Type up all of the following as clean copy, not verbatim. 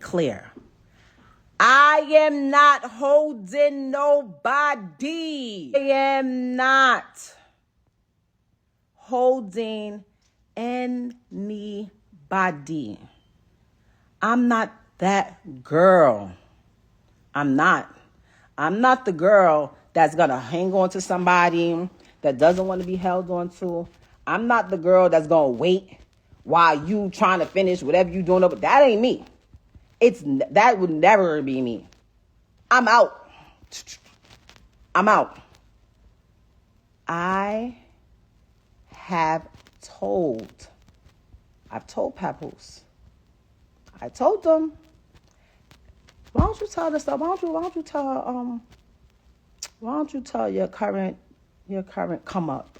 clear. I am not holding nobody. I am not holding anybody. I'm not that girl. I'm not. I'm not the girl that's going to hang on to somebody that doesn't want to be held on to. I'm not the girl that's going to wait while you trying to finish whatever you doing. But that ain't me. That would never be me. I'm out. I'm out. I've told Papoose. I told them, why don't you tell this stuff? Why don't you tell your current come up?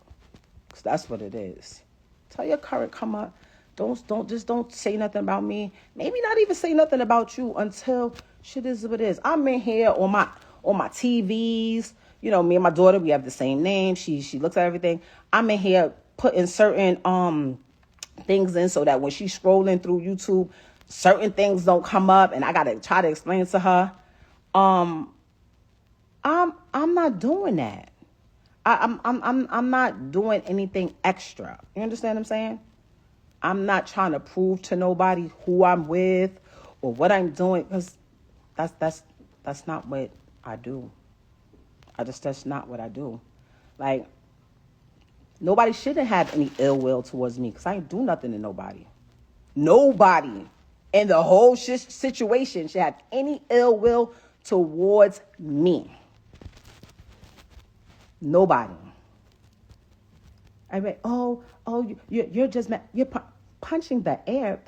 Because that's what it is. Tell your current come up. Don't say nothing about me. Maybe not even say nothing about you until shit is what it is. I'm in here on my TVs. You know, me and my daughter, we have the same name. She looks at everything. I'm in here putting certain things in so that when she's scrolling through YouTube, certain things don't come up, and I gotta try to explain to her. I'm not doing that. I'm not doing anything extra. You understand what I'm saying? I'm not trying to prove to nobody who I'm with or what I'm doing, because that's not what I do. That's not what I do. Like, nobody shouldn't have any ill will towards me because I ain't do nothing to nobody. Nobody in the whole situation should have any ill will towards me. Nobody. I mean, you're just mad. You're punching the air.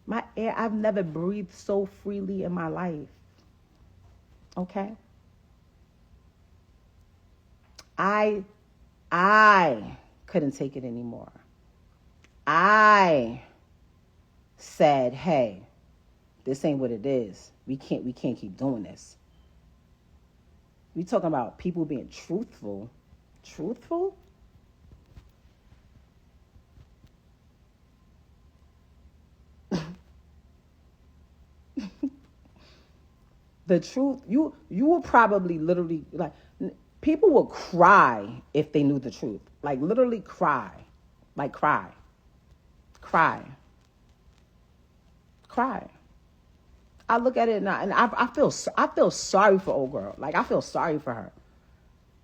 My air, I've never breathed so freely in my life. Okay? I couldn't take it anymore. I said, hey, this ain't what it is. We can't keep doing this. We talking about people being truthful. Truthful? The truth, you will probably literally, like, people will cry if they knew the truth. Like, literally cry. Like, cry. I look at it and I feel sorry for old girl. Like, I feel sorry for her.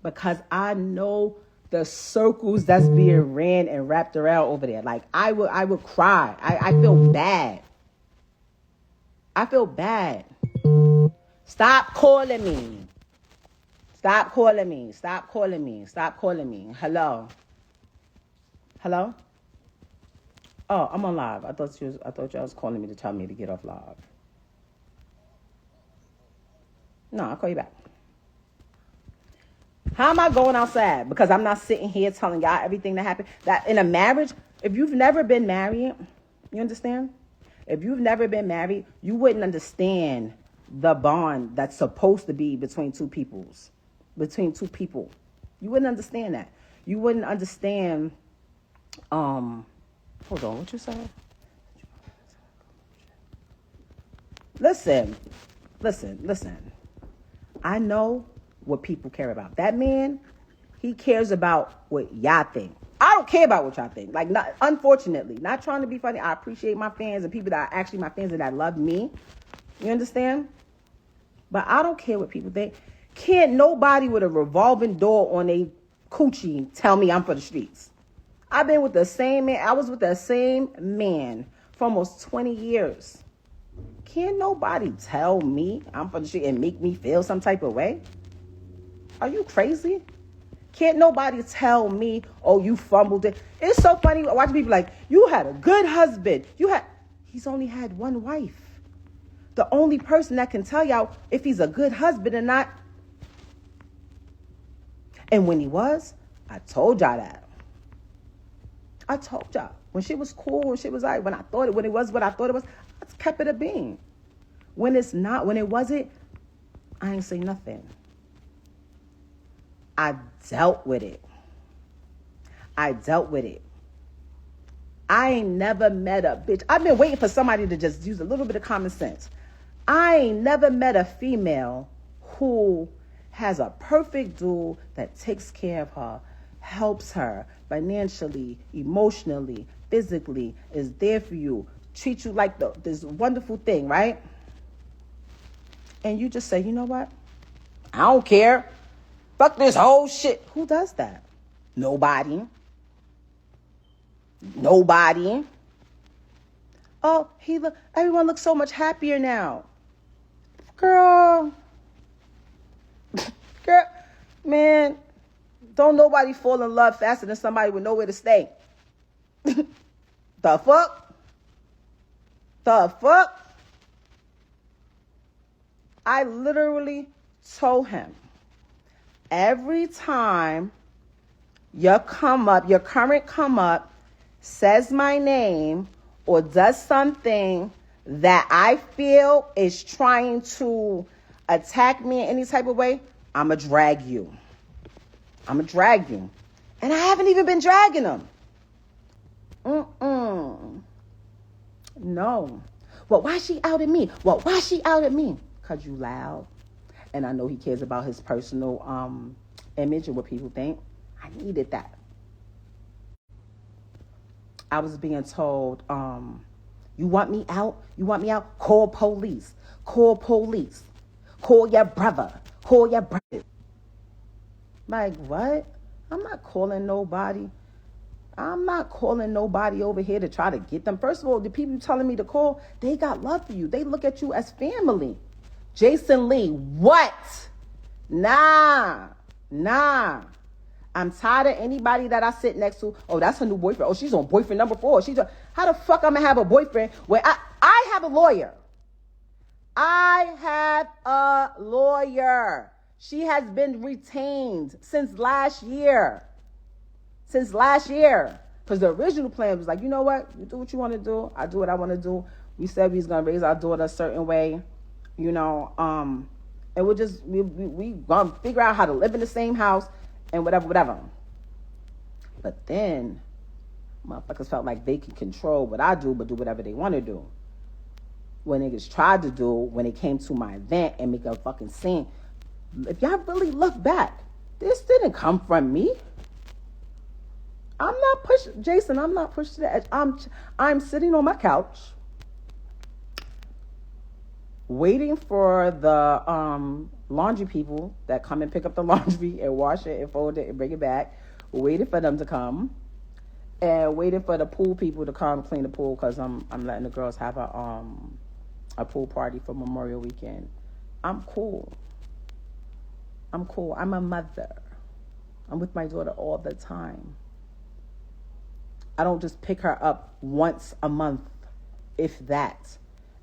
Because I know the circles that's being ran and wrapped around over there. Like, I would cry. I feel bad. Stop calling me. Hello. Oh, I'm on live. I thought you was calling me to tell me to get off live. No, I'll call you back. How am I going outside? Because I'm not sitting here telling y'all everything that happened. That in a marriage, if you've never been married, you understand? If you've never been married, you wouldn't understand the bond that's supposed to be between two people. You wouldn't understand that. You wouldn't understand, hold on, what you said? Listen. I know what people care about. That man, he cares about what y'all think. I don't care about what y'all think. Like, unfortunately, not trying to be funny. I appreciate my fans and people that are actually my fans and that love me. You understand? But I don't care what people think. Can't nobody with a revolving door on a coochie tell me I'm for the streets. I've been with the same man. I was with the same man for almost 20 years. Can't nobody tell me I'm for the street and make me feel some type of way? Are you crazy? Can't nobody tell me, oh, you fumbled it. It's so funny watching people like, you had a good husband. He's only had one wife. The only person that can tell y'all if he's a good husband or not. And when he was, I told y'all that. I told y'all. When shit was cool, when shit was all right, when it was what I thought it was, I kept it a bean. When it's not, when it wasn't, I ain't say nothing. I dealt with it. I ain't never met a bitch. I've been waiting for somebody to just use a little bit of common sense. I ain't never met a female who has a perfect dude that takes care of her, helps her financially, emotionally, physically, is there for you, treats you like this wonderful thing, right? And you just say, you know what? I don't care. Fuck this whole shit. Who does that? Nobody. Oh, everyone looks so much happier now. Girl, man, don't nobody fall in love faster than somebody with nowhere to stay. The fuck? I literally told him, every time your current come up says my name or does something that I feel is trying to attack me in any type of way, I'ma drag you. And I haven't even been dragging them. No. Well, why she out at me? Because you loud. And I know he cares about his personal image and what people think. I needed that. I was being told, you want me out? Call police. Call your brother. Like, what? I'm not calling nobody over here to try to get them. First of all, the people telling me to call, they got love for you. They look at you as family. Jason Lee, what? Nah. I'm tired of anybody that I sit next to. Oh, that's her new boyfriend. Oh, she's on boyfriend number 4. How the fuck I'm gonna have a boyfriend when I have a lawyer. She has been retained since last year. Because the original plan was like, you know what? You do what you want to do. I do what I want to do. We said we was gonna raise our daughter a certain way, and we gonna figure out how to live in the same house. And whatever. But then, motherfuckers felt like they could control what I do, but do whatever they want to do. When niggas tried to do, when it came to my event and make a fucking scene, if y'all really look back, this didn't come from me. I'm not pushed to the edge. I'm sitting on my couch, waiting for the laundry people that come and pick up the laundry and wash it and fold it and bring it back, waiting for them to come, and waiting for the pool people to come clean the pool, because I'm letting the girls have a pool party for Memorial Weekend. I'm cool. I'm a mother. I'm with my daughter all the time. I don't just pick her up once a month, if that,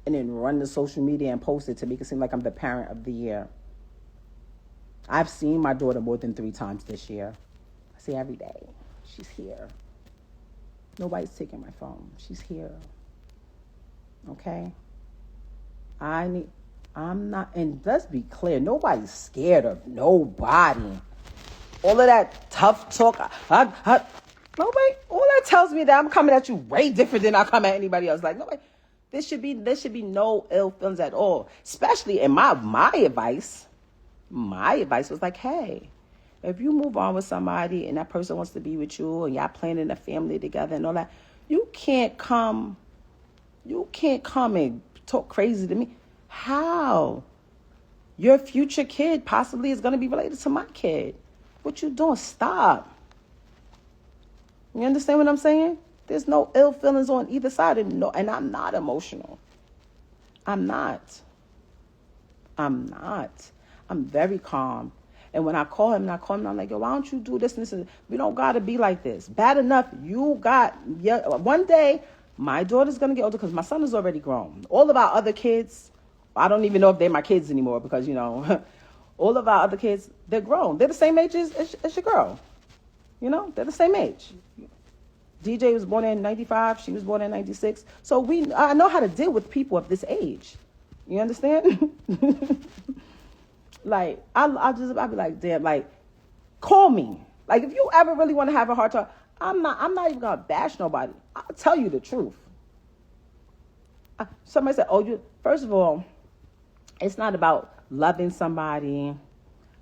and then run to social media and post it to make it seem like I'm the parent of the year. I've seen my daughter more than 3 times this year. I see every day. She's here. Nobody's taking my phone. She's here. Okay? I'm not, and let's be clear, nobody's scared of nobody. All of that tough talk, nobody, all that tells me that I'm coming at you way different than I come at anybody else. Like, nobody, there should be no ill feelings at all. Especially in my advice. My advice was like, hey, if you move on with somebody and that person wants to be with you and y'all planning a family together and all that, you can't come and talk crazy to me. How? Your future kid possibly is going to be related to my kid. What you doing? Stop. You understand what I'm saying? There's no ill feelings on either side. And I'm not emotional. I'm not. I'm very calm. And when I call him, I'm like, yo, why don't you do this and this? We don't got to be like this. Bad enough, one day, my daughter's going to get older because my son is already grown. All of our other kids, I don't even know if they're my kids anymore because, all of our other kids, they're grown. They're the same age as your girl. They're the same age. DJ was born in 95. She was born in 96. So I know how to deal with people of this age. You understand? Like, I'll be like, damn, like, call me. Like, if you ever really want to have a hard talk, I'm not even gonna bash nobody. I'll tell you the truth. Somebody said, "Oh, you." First of all, it's not about loving somebody,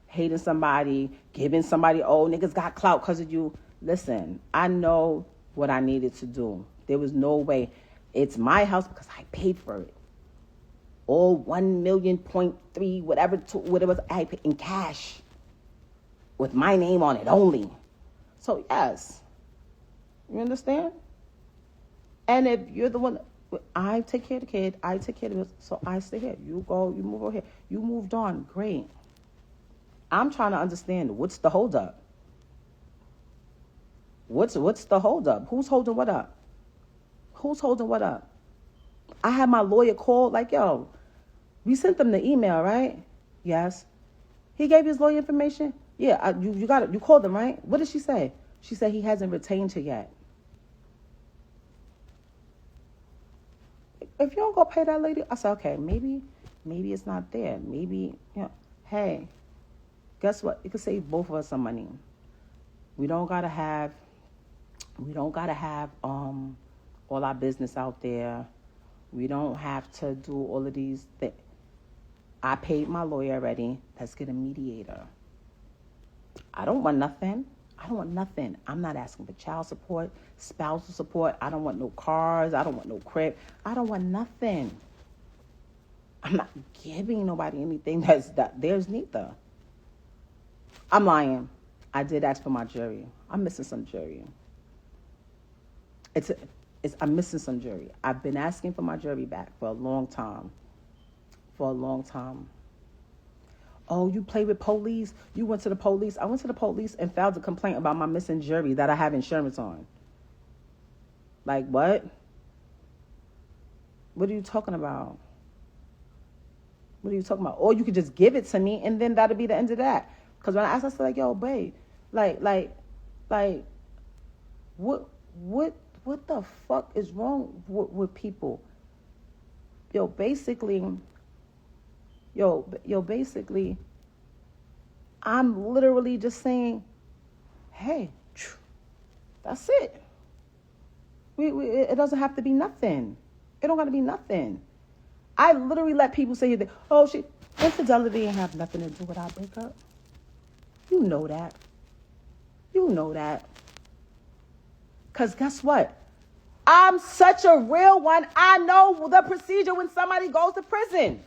hating somebody, giving somebody. Oh, niggas got clout because of you. Listen, I know what I needed to do. There was no way. It's my house because I paid for it. All 1,000,000.3 whatever it was, I paid in cash with my name on it only. So yes, you understand? And if you're the one, I take care of the kid, I take care of it, so I stay here. You go, you move over here. You moved on, great. I'm trying to understand what's the holdup. What's the holdup? Who's holding what up? Who's holding what up? I had my lawyer call, like, yo, we sent them the email, right? Yes. He gave you his lawyer information? Yeah, you got it. You called them, right? What did she say? She said he hasn't retained her yet. If you don't go pay that lady, I said, okay, maybe it's not there. Maybe, hey, guess what? It could save both of us some money. We don't gotta have all our business out there. We don't have to do all of these things. I paid my lawyer already. Let's get a mediator. I don't want nothing. I'm not asking for child support, spousal support. I don't want no cars. I don't want no crib. I don't want nothing. I'm not giving nobody anything that there's neither. I'm lying. I did ask for my jury. I'm missing some jury. I'm missing some jury. I've been asking for my jury back for a long time. Oh, you play with police? You went to the police? I went to the police and filed a complaint about my missing jury that I have insurance on. Like, what? What are you talking about? Or you could just give it to me and then that'll be the end of that. Because when I asked, I said, like, yo, babe, like, what the fuck is wrong with people? Basically, I'm literally just saying, hey, that's it. It doesn't have to be nothing. It don't got to be nothing. I literally let people say that, oh, infidelity ain't have nothing to do with our breakup. You know that. Because guess what? I'm such a real one. I know the procedure when somebody goes to prison.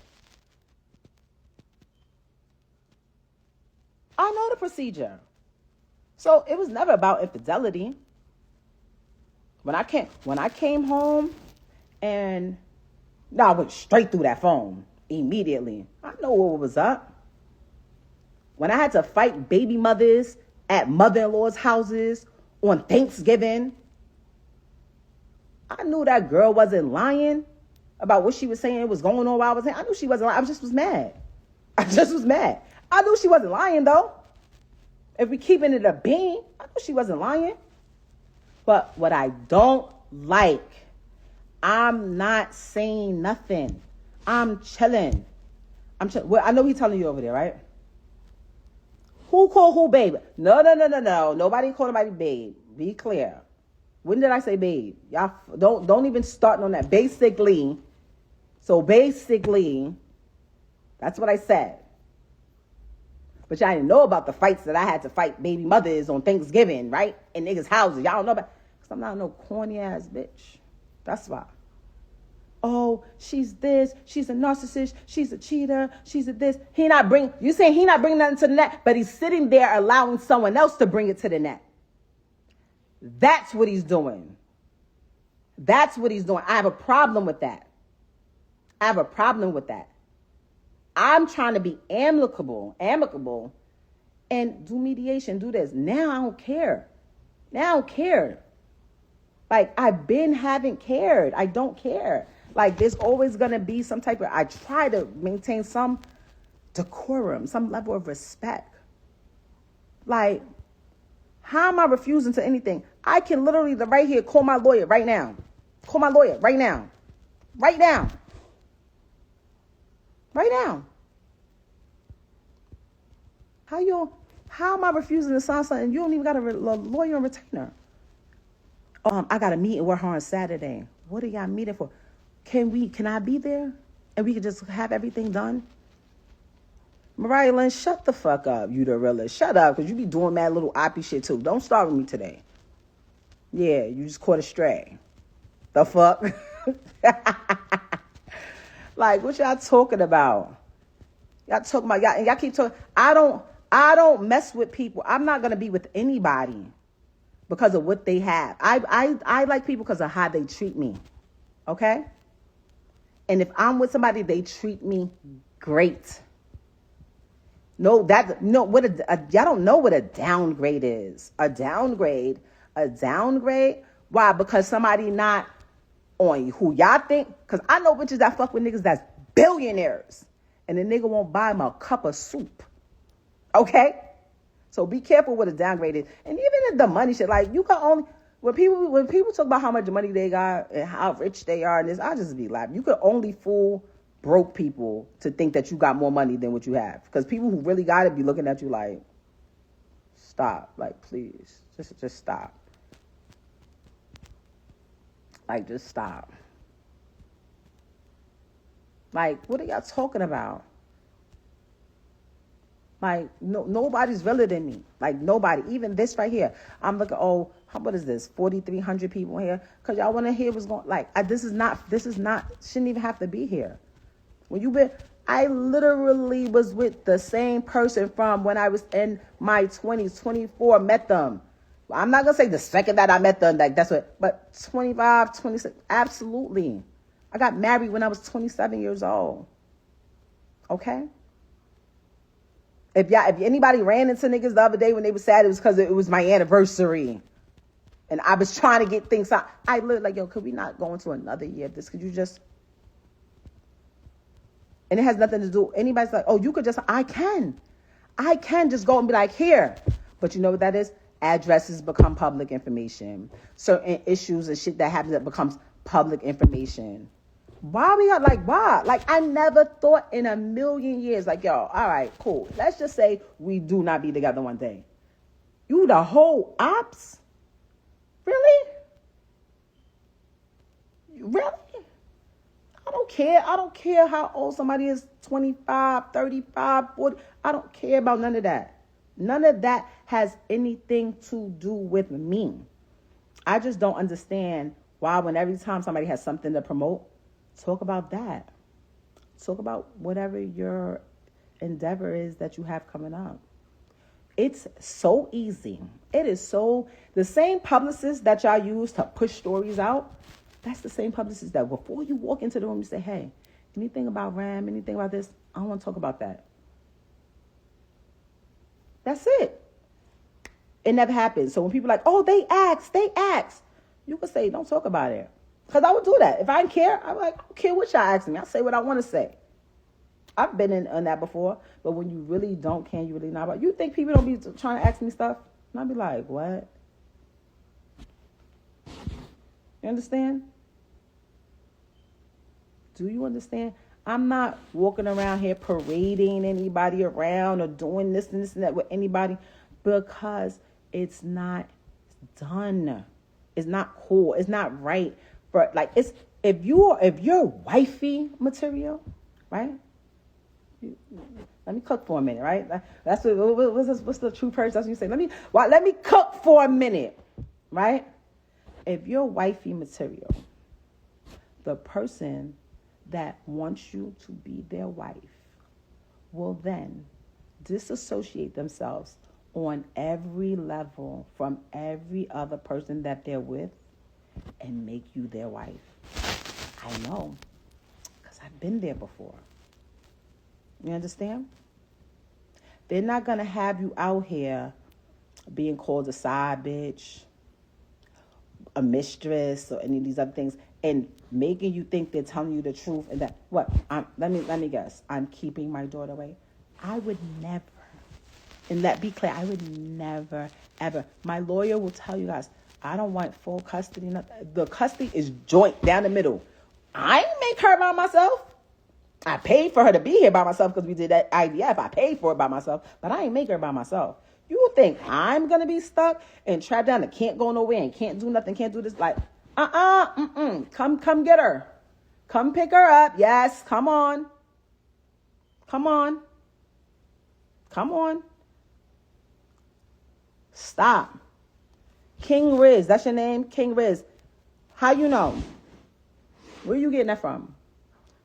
I know the procedure. So it was never about infidelity. When I came home and I went straight through that phone immediately. I know what was up. When I had to fight baby mothers at mother-in-law's houses on Thanksgiving, I knew that girl wasn't lying about what she was saying was going on while I was saying. I knew she wasn't lying. I just was mad. I knew she wasn't lying, though. If we keeping it a bean, I knew she wasn't lying. But what I don't like, I'm not saying nothing. I'm chilling. Well, I know he's telling you over there, right? Who called who babe? No. Nobody called nobody babe. Be clear. When did I say babe? Y'all don't even start on that. Basically, that's what I said. But y'all didn't know about the fights that I had to fight baby mothers on Thanksgiving, right? In niggas' houses. Y'all don't know about, because I'm not no corny ass bitch. That's why. Oh, she's this. She's a narcissist. She's a cheater. She's a this. You saying he not bringing nothing to the net, but he's sitting there allowing someone else to bring it to the net. That's what he's doing. I have a problem with that. I'm trying to be amicable, and do mediation, do this. Now I don't care. Like, haven't cared. I don't care. Like, there's always going to be some type of, I try to maintain some decorum, some level of respect. Like, how am I refusing to anything? I can literally, right here, call my lawyer right now. Right now. How am I refusing to sign something? You don't even got a lawyer and retainer. I got a meeting with her on Saturday. What are y'all meeting for? Can I be there? And we can just have everything done? Mariah Lynn, shut the fuck up, you the realest. Shut up, because you be doing mad little oppie shit too. Don't start with me today. Yeah, you just caught a stray. The fuck? Like, what y'all talking about? Y'all talking about, y'all keep talking. I don't mess with people. I'm not going to be with anybody because of what they have. I like people because of how they treat me. Okay? And if I'm with somebody, they treat me great. Y'all don't know what a downgrade is. A downgrade. Why? Because somebody not on who y'all think. Because I know bitches that fuck with niggas that's billionaires. And the nigga won't buy them a cup of soup. Okay? So be careful what a downgrade is. And even if the money shit, like you can only, when people talk about how much money they got and how rich they are and this, I just be laughing. You could only fool broke people to think that you got more money than what you have. Because people who really got it be looking at you like, stop. Like, please. Just stop. Like, just stop. Like, what are y'all talking about? Like, nobody's realer than me. Like, nobody. Even this right here. I'm looking, what is this? 4,300 people here. Because y'all want to hear what's going, like, this is not, shouldn't even have to be here. I literally was with the same person from when I was in my 20s, 24, met them. I'm not going to say the second that I met them, like that's what, but 25, 26, absolutely. I got married when I was 27 years old. Okay? If anybody ran into niggas the other day when they were sad, it was because it was my anniversary. And I was trying to get things out. I looked like, could we not go into another year of this? Could you just... And it has nothing to do, anybody's like, you could just, I can just go and be like, here. But you know what that is? Addresses become public information. Certain issues and shit that happens that becomes public information. Why? Like, I never thought in a million years, like, all right, cool. Let's just say we do not be together one day. You the whole ops? Really? Really? I don't care how old somebody is, 25, 35, 40. I don't care about none of that. None of that has anything to do with me. I just don't understand why when every time somebody has something to promote, talk about that. Talk about whatever your endeavor is that you have coming up. It's so easy. It is so, the same publicists that y'all use to push stories out, that's the same publicist that before you walk into the room, you say, hey, anything about Ram, anything about this? I don't want to talk about that. That's it. It never happens. So when people are like, they asked. You can say, don't talk about it. Because I would do that. If I didn't care, I'm like, I don't care what y'all asking me. I say what I want to say. I've been in that before. But when you really don't care, you really not about, you think people don't be trying to ask me stuff? And I'll be like, what? You understand? Do you understand? I'm not walking around here parading anybody around or doing this and this and that with anybody because it's not done. It's not cool. It's not right. For like, it's if you're wifey material, right? Let me cook for a minute, right? That's what's the true person? That's what you say. Let me cook for a minute, right? If you're wifey material, the person that wants you to be their wife will then disassociate themselves on every level from every other person that they're with and make you their wife. I know, because I've been there before. You understand? They're not going to have you out here being called a side bitch, a mistress, or any of these other things, and making you think they're telling you the truth. And that, let me guess, I'm keeping my daughter away. I would never, and be clear, I would never, ever. My lawyer will tell you guys, I don't want full custody. The custody is joint down the middle. I didn't make her by myself. I paid for her to be here by myself because we did that IVF. I paid for it by myself, but I ain't make her by myself. You think I'm going to be stuck and trapped down and can't go nowhere and can't do nothing, can't do this? Like, come get her. Come pick her up. Yes, come on. Come on. Come on. Stop. King Riz, that's your name? King Riz. How you know? Where you getting that from?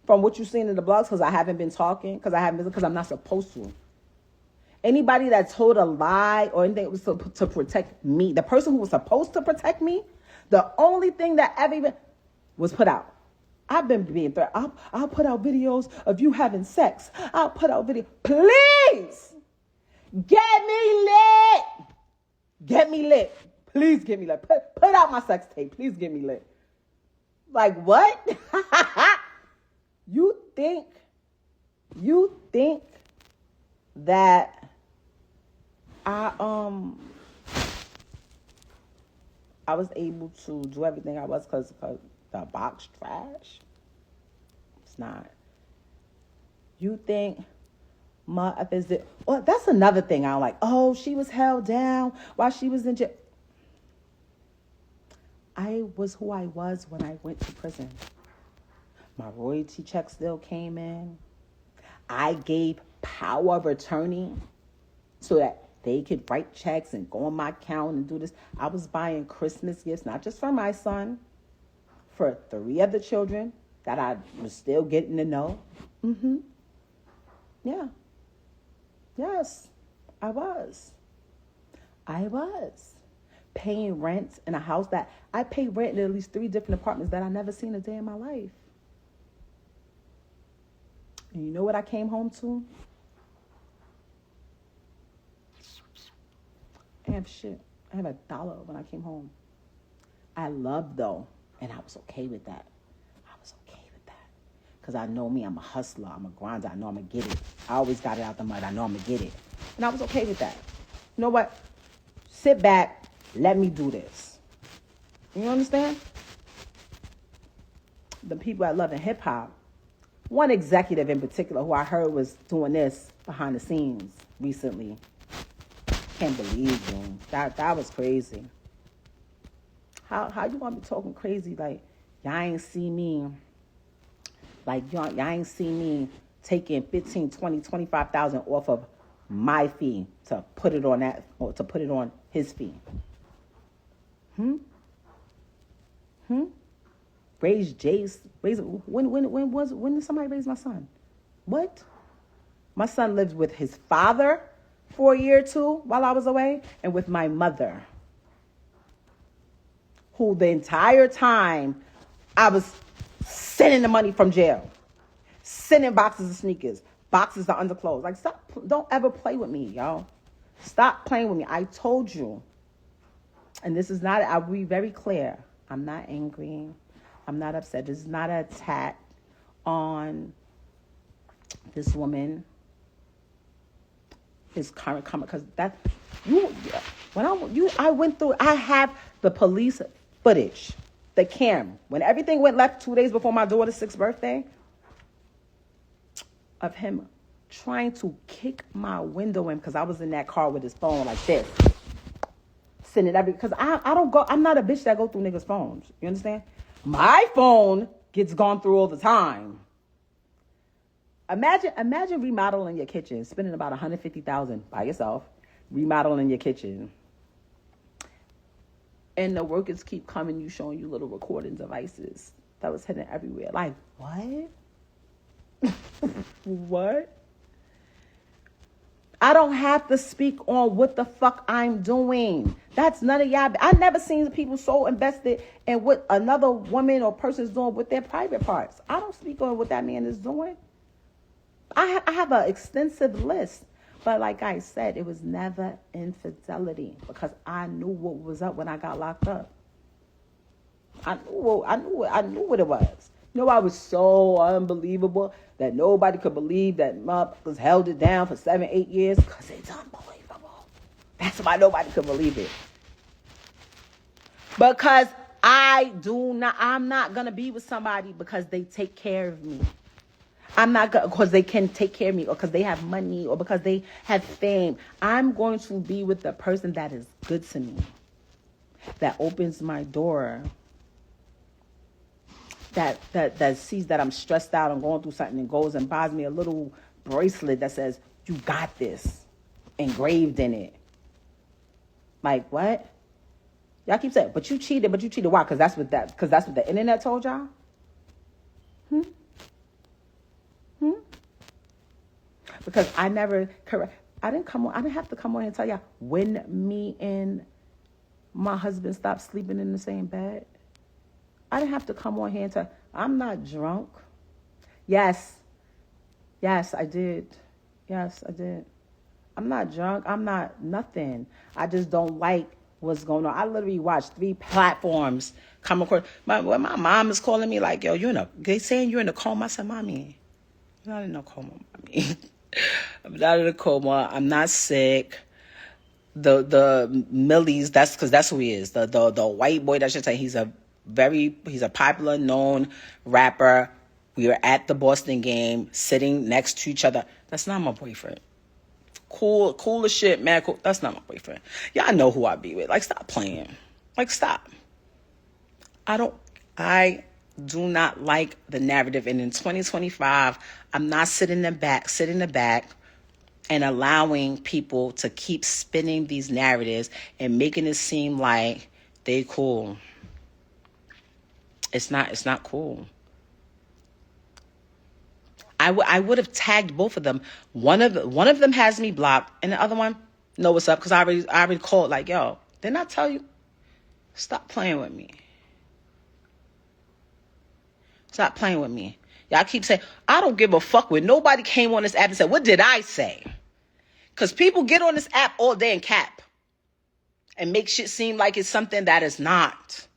From what you seen in the blogs? Because I haven't been talking? Because I'm not supposed to. Anybody that told a lie or anything was to protect me, the person who was supposed to protect me, the only thing that ever even was put out. I've been being threatened. I'll put out videos of you having sex. I'll put out video. Please get me lit. Get me lit. Please get me lit. Put out my sex tape. Please get me lit. Like what? You think that I was able to do everything I was because the box trash? It's not. You think my is it? Well, that's another thing I don't like. Oh, she was held down while she was in jail. I was who I was when I went to prison. My royalty check still came in. I gave power of attorney so that they could write checks and go on my account and do this. I was buying Christmas gifts, not just for my son, for 3 other children that I was still getting to know. Yeah. Yes, I was. Paying rent in a house that I paid rent in at least 3 different apartments that I never seen a day in my life. And you know what I came home to? I have shit. I have $1 when I came home. I loved though, and I was okay with that. Because I know me, I'm a hustler, I'm a grinder, I know I'm going to get it. I always got it out the mud, I know I'm going to get it. And I was okay with that. You know what? Sit back, let me do this. You understand? The people I love in hip hop, one executive in particular who I heard was doing this behind the scenes recently. Can't believe you. That was crazy. How you want me talking crazy like y'all ain't see me? Like y'all ain't see me taking 15, 20, 25,000 off of my fee to put it on that, or to put it on his fee. When did somebody raise my son? What? My son lived with his father for a year or 2 while I was away, and with my mother, who the entire time I was sending the money from jail, sending boxes of sneakers, boxes of underclothes. Like, stop, don't ever play with me, y'all. Stop playing with me. I told you, and this is not, I'll be very clear, I'm not angry, I'm not upset. This is not an attack on this woman, his current comment, because that, I went through, I have the police footage, the cam, when everything went left 2 days before my daughter's 6th birthday, of him trying to kick my window in because I was in that car with his phone like this, sending because I'm not a bitch that go through niggas' phones. You understand? My phone gets gone through all the time. Imagine remodeling your kitchen, spending about $150,000 by yourself, remodeling your kitchen, and the workers keep coming, you showing you little recording devices that was hidden everywhere. Like, what? What? I don't have to speak on what the fuck I'm doing. That's none of y'all. I never seen people so invested in what another woman or person is doing with their private parts. I don't speak on what that man is doing. I have an extensive list. But like I said, it was never infidelity because I knew what was up when I got locked up. I knew what it was. You know, I was so unbelievable that nobody could believe that motherfuckers held it down for 7-8 years because it's unbelievable. That's why nobody could believe it. Because I'm not going to be with somebody because they take care of me. I'm not going because they can take care of me or because they have money or because they have fame. I'm going to be with the person that is good to me, that opens my door, that sees that I'm stressed out and going through something and goes and buys me a little bracelet that says, "You got this," engraved in it. Like, what? Y'all keep saying, but you cheated. Why? Because that's what the internet told y'all? Hmm? Because I never correct. I didn't have to come on and tell y'all when me and my husband stopped sleeping in the same bed. I didn't have to come on here and tell. I'm not drunk. Yes, I did. Yes, I did. I'm not drunk. I'm not nothing. I just don't like what's going on. I literally watched 3 platforms come across. When my mom is calling me like, yo, they saying you're in a coma. I said, Mommy, I'm not in a coma, Mommy. I'm not in a coma. I'm not sick. The Millies, that's who he is. The white boy that should say he's a popular known rapper. We were at the Boston game, sitting next to each other. That's not my boyfriend. Cool as shit, man. Cool. That's not my boyfriend. Y'all know who I be with. Like, stop playing. Like, stop. I do not like the narrative. And in 2025, I'm not sitting in the back and allowing people to keep spinning these narratives and making it seem like they cool. It's not cool. I would have tagged both of them. One of them has me blocked, and the other one know what's up because I already called like, yo, didn't I tell you? Stop playing with me. Stop playing with me. Y'all keep saying, I don't give a fuck when nobody came on this app and said, what did I say? Because people get on this app all day and cap and make shit seem like it's something that is not.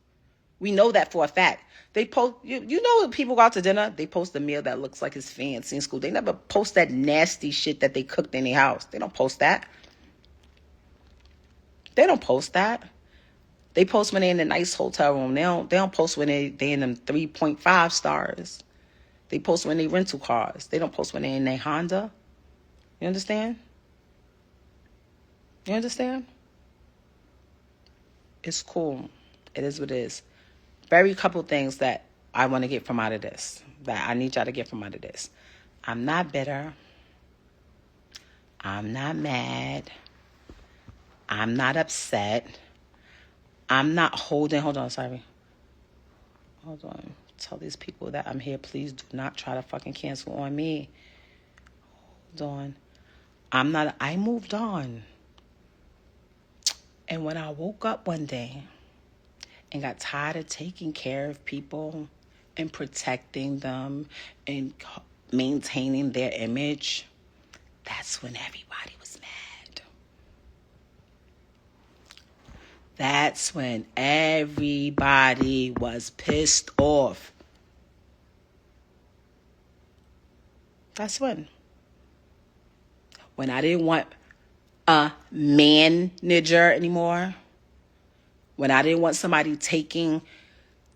We know that for a fact. They post, you know, when people go out to dinner, they post a meal that looks like it's fancy in school. They never post that nasty shit that they cooked in their house. They don't post that. They don't post that. They post when they're in a nice hotel room. They don't post when they in them 3.5 stars. They post when they rental cars. They don't post when they're in their Honda. You understand? You understand? It's cool. It is what it is. Very couple things that I want to get from out of this. That I need y'all to get from out of this. I'm not bitter. I'm not mad. I'm not upset. I'm not hold on, sorry. Hold on. Tell these people that I'm here. Please do not try to fucking cancel on me. Hold on. I moved on. And when I woke up one day and got tired of taking care of people and protecting them and maintaining their image, that's when everybody was mad. That's when everybody was pissed off. That's when I didn't want a manager anymore. When I didn't want somebody taking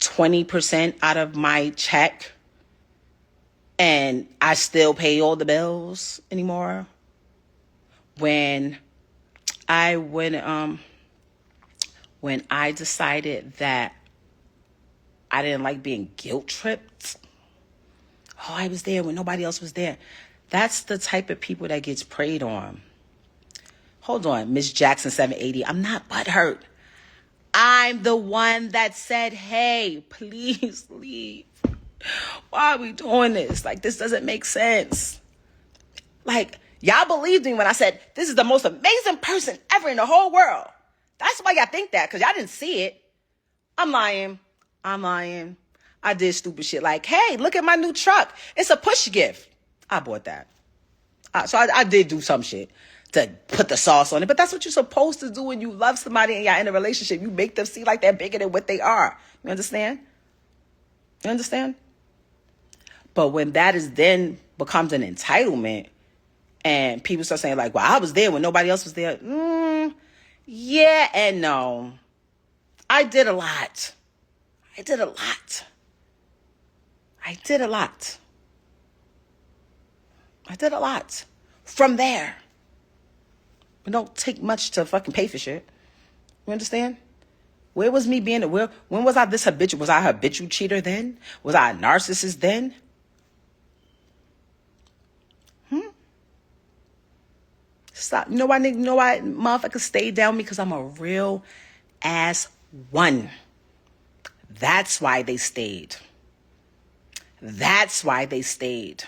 20% out of my check and I still pay all the bills anymore. When I decided that I didn't like being guilt tripped. Oh, I was there when nobody else was there. That's the type of people that gets preyed on. Hold on, Miss Jackson 780. I'm not butthurt. I'm the one that said, hey, please leave. Why are we doing this? Like, this doesn't make sense. Like, y'all believed me when I said, this is the most amazing person ever in the whole world. That's why y'all think that, because y'all didn't see it. I'm lying. I did stupid shit like, hey, look at my new truck. It's a push gift. I bought that. So I did do some shit to put the sauce on it. But that's what you're supposed to do when you love somebody and y'all in a relationship. You make them see like they're bigger than what they are. You understand? You understand? But when that is then becomes an entitlement and people start saying like, well, I was there when nobody else was there. Yeah and no. I did a lot. I did a lot. From there. It don't take much to fucking pay for shit. You understand? Where was me being? When was I this habitual? Was I a habitual cheater then? Was I a narcissist then? Stop. You know why, nigga? You know why motherfuckers stay down? Because I'm a real ass one. That's why they stayed. That's why they stayed.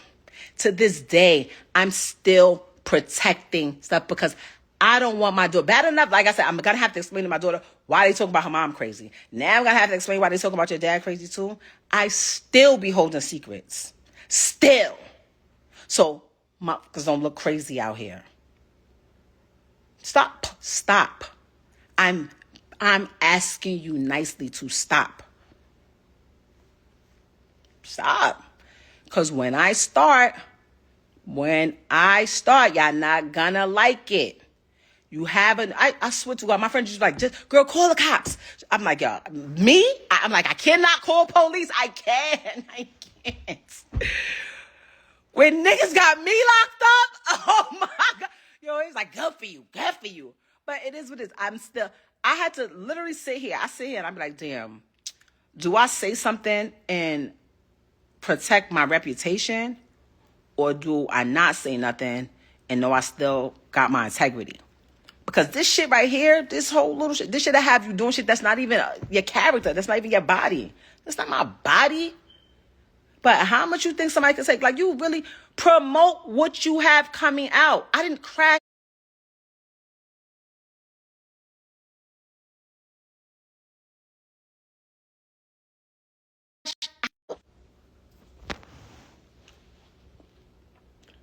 To this day, I'm still protecting stuff because I don't want my daughter. Bad enough, like I said, I'm going to have to explain to my daughter why they talk about her mom crazy. Now I'm going to have to explain why they talk about your dad crazy too. I still be holding secrets. Still. So, motherfuckers don't look crazy out here. Stop. I'm asking you nicely to stop. Stop. Because when I start, y'all not gonna like it. You haven't, I swear to God, my friend just like, girl, call the cops. I'm like, y'all, me? I'm like, I cannot call police. I can't. When niggas got me locked up, oh my God. Yo, he's like, good for you. But it is what it is. I had to literally sit here. I sit here and I'm like, damn, do I say something and protect my reputation? Or do I not say nothing and know I still got my integrity? Because this shit right here, this whole little shit, this shit that have you doing shit that's not even your character. That's not even your body. That's not my body. But how much you think somebody can say? Like, you really promote what you have coming out. I didn't crash.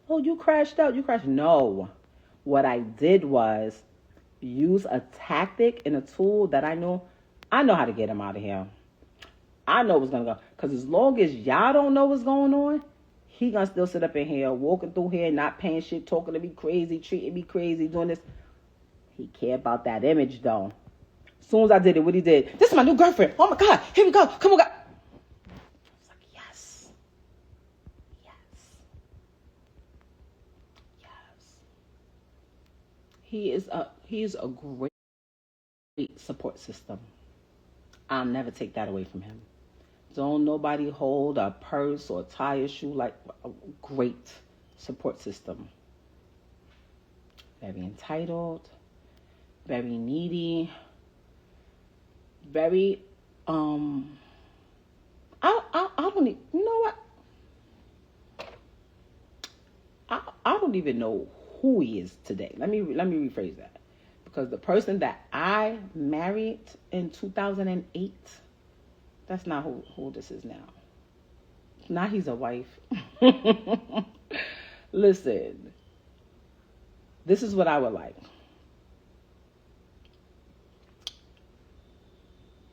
Oh, you crashed out. No. What I did was use a tactic and a tool that I know how to get him out of here. I know what's going to go. Because as long as y'all don't know what's going on, he going to still sit up in here, walking through here, not paying shit, talking to me crazy, treating me crazy, doing this. He care about that image, though. As soon as I did it, what he did, this is my new girlfriend. Oh, my God. Here we go. Come on, God. I was like, yes. He is a great support system. I'll never take that away from him. Don't nobody hold a purse or tie a shoe like a great support system. Very entitled, very needy, very I don't even, you know what? I don't even know who he is today. Let me rephrase that. Because the person that I married in 2008, that's not who this is now. Now he's a wife. Listen, this is what I would like.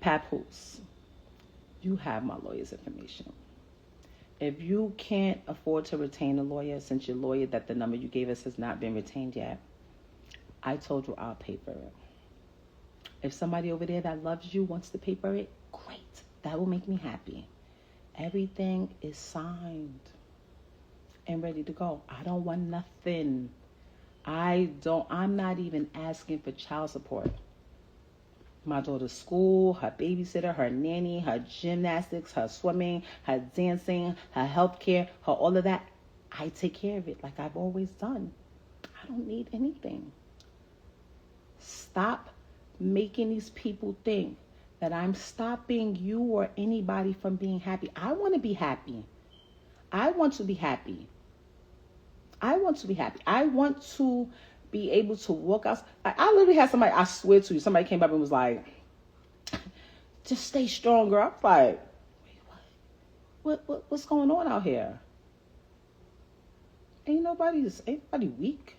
Papoose, you have my lawyer's information. If you can't afford to retain a lawyer, since your lawyer that the number you gave us has not been retained yet, I told you I'll pay for it. If somebody over there that loves you wants to pay for it, great. That will make me happy. Everything is signed and ready to go. I don't want nothing. I'm not even asking for child support. My daughter's school, her babysitter, her nanny, her gymnastics, her swimming, her dancing, her healthcare, her all of that. I take care of it like I've always done. I don't need anything. Stop making these people think that I'm stopping you or anybody from being happy. I want to be happy. I want to be happy. I want to be able to walk out. I literally had somebody, I swear to you, somebody came up and was like, just stay strong, girl. I'm like, wait, what's going on out here? Ain't nobody weak.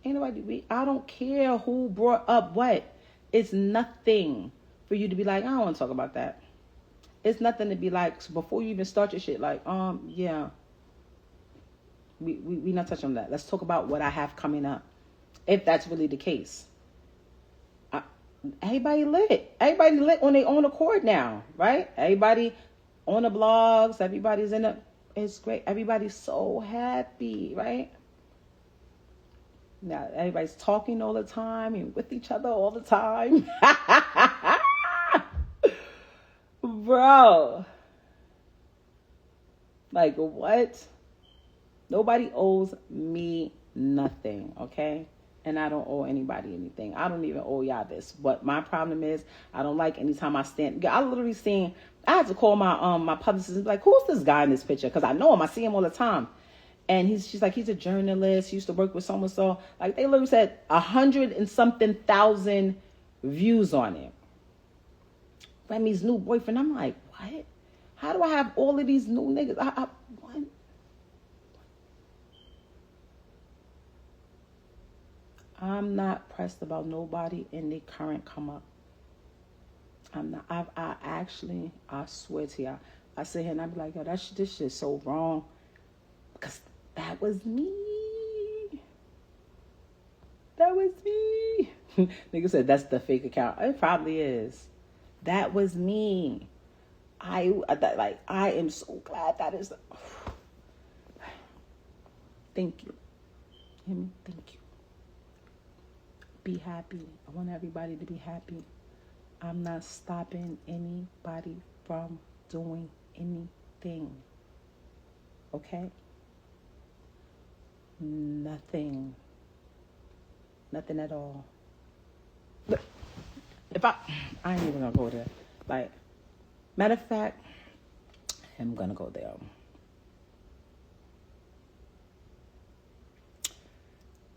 Ain't nobody weak. I don't care who brought up what. It's nothing for you to be like, I don't want to talk about that. It's nothing to be like, so before you even start your shit, like, yeah. We not touching on that. Let's talk about what I have coming up. If that's really the case. Everybody lit on their own accord now, right? Everybody on the blogs. Everybody's in it. it's great. Everybody's so happy, right? Now, everybody's talking all the time and with each other all the time. Bro. Like, what? Nobody owes me nothing, okay? And I don't owe anybody anything. I don't even owe y'all this. But my problem is, I don't like anytime I stand. I literally seen, I had to call my publicist and be like, who's this guy in this picture? Because I know him. I see him all the time. And she's like, he's a journalist. He used to work with so-and-so. Like, they literally said 100 and something thousand views on it. Remy's new boyfriend. I'm like, what? How do I have all of these new niggas? What? I'm not pressed about nobody in the current come up. I'm not. I swear to y'all, I sit here and I be like, yo, this shit's so wrong. Because that was me. That was me. Nigga said that's the fake account. It probably is. That was me. I am so glad that is. Thank you. Thank you. Be happy. I want everybody to be happy. I'm not stopping anybody from doing anything. Okay? Nothing. Nothing at all. Look, if I ain't even gonna go there. Like, matter of fact, I'm gonna go there.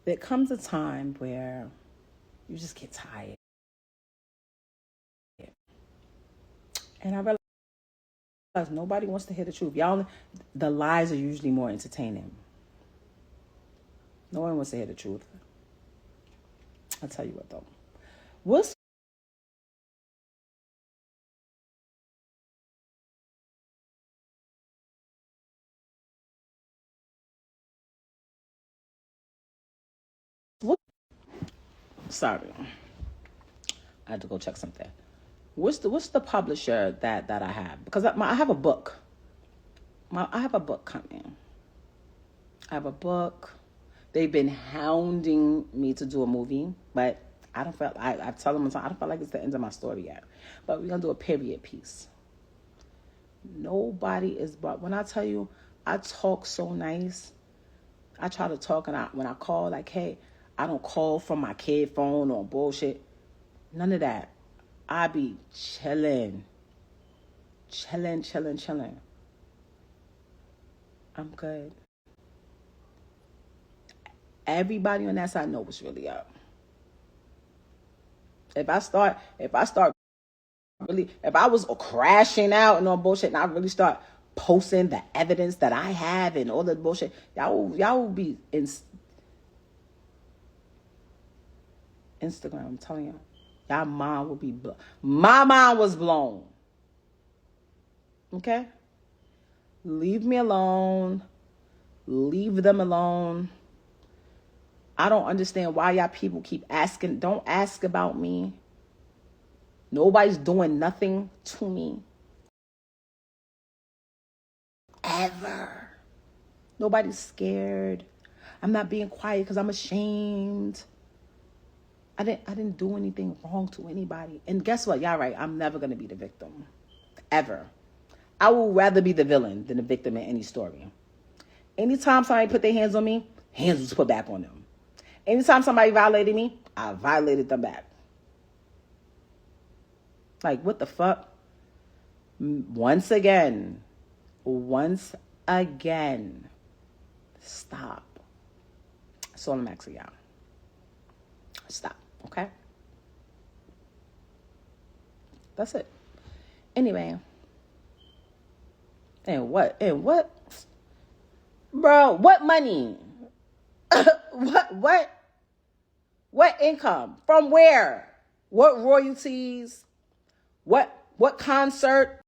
There comes a time where you just get tired. And I realize nobody wants to hear the truth. Y'all, the lies are usually more entertaining. No one wants to hear the truth. I'll tell you what, though. What's sorry. I had to go check something. What's the publisher that I have? Because I have a book. I have a book coming. I have a book. They've been hounding me to do a movie, but I tell them I don't feel like it's the end of my story yet. But we're gonna do a period piece. Nobody is, but when I tell you, I talk so nice. I try to talk, and when I call, like, hey, I don't call from my kid phone or bullshit. None of that. I be chilling. I'm good. Everybody on that side know what's really up. If I was crashing out and all bullshit, and I really start posting the evidence that I have and all the bullshit, y'all will be in Instagram. I'm telling you, y'all mind will be blown. My mind was blown. Okay, leave me alone. Leave them alone. I don't understand why y'all people keep asking. Don't ask about me. Nobody's doing nothing to me. Ever. Nobody's scared. I'm not being quiet because I'm ashamed. I didn't do anything wrong to anybody. And guess what? Y'all right. I'm never going to be the victim. Ever. I would rather be the villain than the victim in any story. Anytime somebody put their hands on me, hands was put back on them. Anytime somebody violated me, I violated them back. Like, what the fuck? Once again, stop. That's all I'm asking y'all. Stop, okay? That's it. Anyway. And what? Bro, what money? What income? From where? What royalties? What concert?